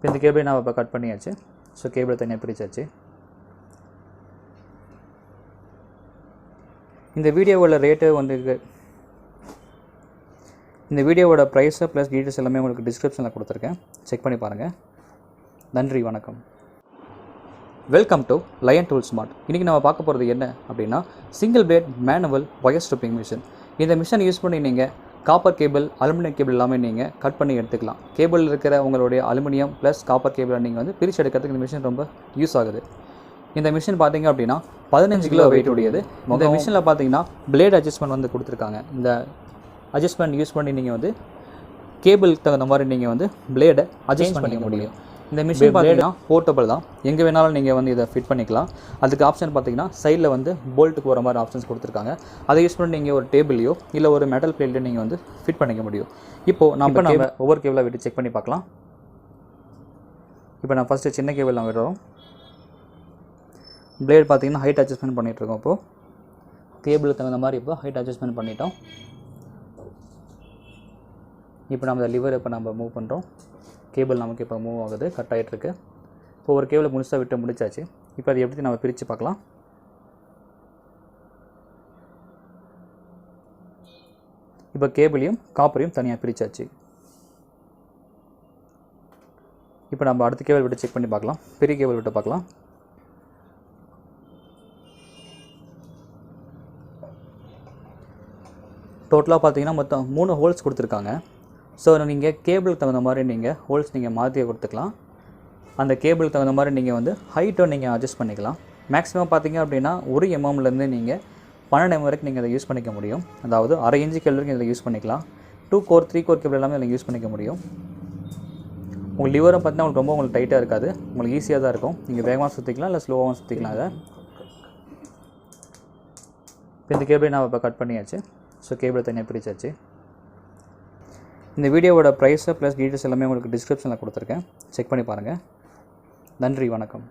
இப்போ இந்த கேபிளை நான் இப்போ கட் பண்ணியாச்சு. ஸோ கேபிளை தனியாக பிரிச்சாச்சு. இந்த வீடியோவோட ரேட்டு வந்து இந்த வீடியோவோட ப்ரைஸை ப்ளஸ் டீட்டெயில்ஸ் எல்லாமே உங்களுக்கு டிஸ்கிரிப்ஷனில் கொடுத்துருக்கேன். செக் பண்ணி பாருங்கள். நன்றி, வணக்கம். Welcome to Lion Tool Smart. இன்றைக்கி நம்ம பார்க்க போகிறது என்ன அப்படின்னா, single blade manual wire stripping machine. இந்த மிஷின் யூஸ் பண்ணி நீங்கள் காப்பர் கேபிள், அலுமினியம் கேபிள் எல்லாமே நீங்கள் கட் பண்ணி எடுத்துக்கலாம். கேபிள் இருக்கிற உங்களுடைய அலுமினியம் ப்ளஸ் காப்பர் கேபிளை நீங்கள் வந்து பிரித்து எடுக்கிறதுக்கு இந்த மிஷின் ரொம்ப யூஸ் ஆகுது. இந்த மிஷின் பார்த்தீங்க அப்படின்னா 15 கிலோ வெயிட் உடையது. இந்த மிஷினில் பார்த்தீங்கன்னா பிளேட் அட்ஜஸ்ட்மெண்ட் வந்து கொடுத்துருக்காங்க. இந்த அட்ஜஸ்ட்மெண்ட் யூஸ் பண்ணி நீங்கள் வந்து கேபிளுக்கு தகுந்த மாதிரி நீங்கள் வந்து பிளேடை அட்ஜஸ்ட் பண்ணிக்க முடியும். இந்த மிஷின் பார்த்தீங்கன்னா போர்ட்டபிள் தான், எங்கே வேணாலும் நீங்கள் வந்து இதை ஃபிட் பண்ணிக்கலாம். அதுக்கு ஆப்ஷன் பார்த்தீங்கன்னா சைடில் வந்து போல்ட்டுக்கு வர மாதிரி ஆப்ஷன்ஸ் கொடுத்துருக்காங்க. அதை யூஸ் பண்ணி நீங்கள் ஒரு டேபிளையோ இல்லை ஒரு மெட்டல் பிளேட்லையோ நீங்கள் வந்து ஃபிட் பண்ணிக்க முடியும். இப்போது நம்ம ஒவ்வொரு கேபிளாக விட்டு செக் பண்ணி பார்க்கலாம். இப்போ நான் ஃபஸ்ட்டு சின்ன கேபிள் நான் விடுறோம். பிளேட் பார்த்தீங்கன்னா ஹைட் அட்ஜஸ்ட்மெண்ட் பண்ணிகிட்ருக்கோம். இப்போது கேபிளுக்கு தகுந்த மாதிரி இப்போ ஹைட் அட்ஜஸ்ட்மெண்ட் பண்ணிட்டோம். இப்போ நம்ம லிவர் இப்போ நம்ம மூவ் பண்ணுறோம். கேபிள் நமக்கு இப்போ மூவ் ஆகுது, கட் ஆகிட்டுருக்கு. இப்போ ஒரு கேபிளை முழுசாக விட்டு முடிச்சாச்சு. இப்போ அதை எப்படி நம்ம பிரித்து பார்க்கலாம். இப்போ கேபிளையும் காப்பரையும் தனியாக பிரித்தாச்சு. இப்போ நம்ம அடுத்த கேபிள் விட்டு செக் பண்ணி பார்க்கலாம். பெரிய கேபிள் விட்டு பார்க்கலாம். டோட்டலாக பார்த்தீங்கன்னா மொத்தம் 3 ஹோல்ஸ் கொடுத்துருக்காங்க. ஸோ நீங்கள் கேபிளுக்கு தகுந்த மாதிரி நீங்கள் ஹோல்ஸ் நீங்கள் மாற்றி கொடுத்துக்கலாம். அந்த கேபிளுக்கு தகுந்த மாதிரி நீங்கள் வந்து ஹைட்டை நீங்கள் அட்ஜஸ்ட் பண்ணிக்கலாம். மேக்ஸிமம் பார்த்தீங்க அப்படின்னா 1 mmலேருந்து நீங்கள் 12 mm வரைக்கும் நீங்கள் அதை யூஸ் பண்ணிக்க முடியும். அதாவது 1/2 inch கேபிள் வரைக்கும் இதில் யூஸ் பண்ணிக்கலாம். 2 கோர் 3 கோர் கேபிள் எல்லாமே இதில் யூஸ் பண்ணிக்க முடியும். உங்கள் லிவரும் பார்த்தீங்கன்னா உங்களுக்கு ரொம்ப டைட்டாக இருக்காது, உங்களுக்கு ஈஸியாக தான் இருக்கும். நீங்கள் வேகமாக சுற்றிக்கலாம் இல்லை ஸ்லோவாகவும் சுற்றிக்கலாம். அதை இப்போ இந்த கேபிளை நான் இப்போ கட் பண்ணியாச்சு. ஸோ கேபிளை தனியாக பிரிச்சாச்சு. இந்த வீடியோவோட ப்ரைஸை ப்ளஸ் டீட்டெயில்ஸ் எல்லாமே உங்களுக்கு டிஸ்கிரிப்ஷனில் கொடுத்துருக்கேன். செக் பண்ணி பாருங்கள். நன்றி, வணக்கம்.